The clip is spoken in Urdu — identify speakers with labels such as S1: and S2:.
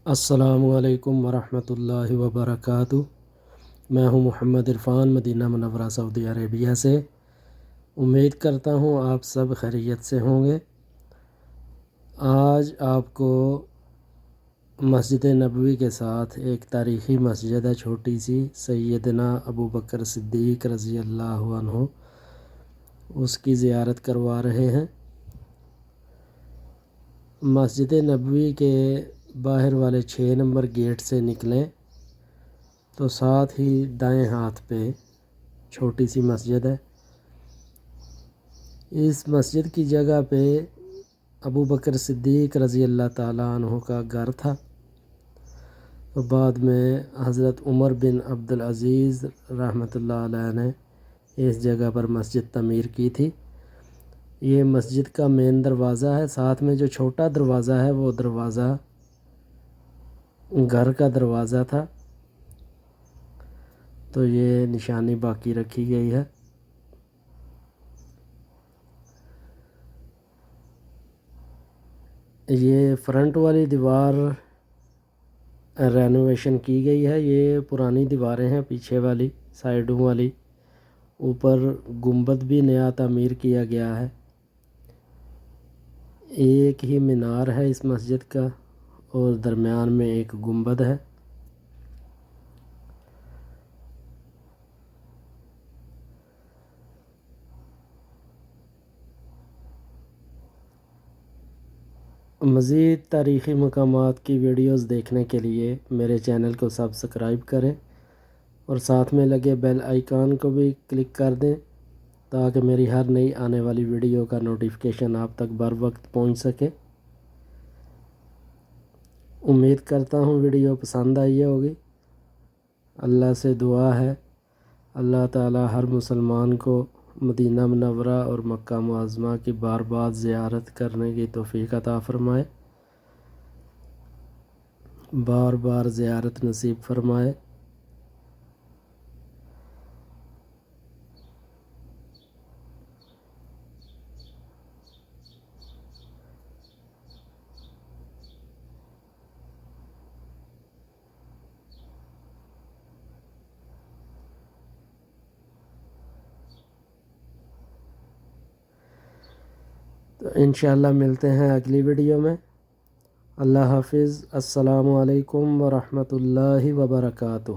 S1: السلام علیکم ورحمۃ اللہ وبرکاتہ۔ میں ہوں محمد عرفان، مدینہ منورہ سعودی عربیہ سے۔ امید کرتا ہوں آپ سب خیریت سے ہوں گے۔ آج آپ کو مسجد نبوی کے ساتھ ایک تاریخی مسجد ہے چھوٹی سی، سیدنا ابو بکر صدیق رضی اللہ عنہ، اس کی زیارت کروا رہے ہیں۔ مسجد نبوی کے باہر والے 6 نمبر گیٹ سے نکلیں تو ساتھ ہی دائیں ہاتھ پہ چھوٹی سی مسجد ہے۔ اس مسجد کی جگہ پہ ابو بکر صدیق رضی اللہ تعالیٰ عنہ کا گھر تھا، تو بعد میں حضرت عمر بن عبدالعزیز رحمۃ اللہ علیہ نے اس جگہ پر مسجد تعمیر کی تھی۔ یہ مسجد کا مین دروازہ ہے، ساتھ میں جو چھوٹا دروازہ ہے وہ دروازہ گھر کا دروازہ تھا، تو یہ نشانی باقی رکھی گئی ہے۔ یہ فرنٹ والی دیوار رینوویشن کی گئی ہے، یہ پرانی دیواریں ہیں پیچھے والی سائیڈوں والی۔ اوپر گنبد بھی نیا تعمیر کیا گیا ہے۔ ایک ہی مینار ہے اس مسجد کا اور درمیان میں ایک گنبد ہے۔ مزید تاریخی مقامات کی ویڈیوز دیکھنے کے لیے میرے چینل کو سبسکرائب کریں اور ساتھ میں لگے بیل آئیکن کو بھی کلک کر دیں تاکہ میری ہر نئی آنے والی ویڈیو کا نوٹیفیکیشن آپ تک بر وقت پہنچ سکے۔ امید کرتا ہوں ویڈیو پسند آئی ہوگی۔ اللہ سے دعا ہے اللہ تعالی ہر مسلمان کو مدینہ منورہ اور مکہ معظمہ کی بار بار زیارت کرنے کی توفیق عطا فرمائے، بار بار زیارت نصیب فرمائے۔ تو انشاءاللہ ملتے ہیں اگلی ویڈیو میں۔ اللہ حافظ۔ السلام علیکم ورحمۃ اللہ وبرکاتہ۔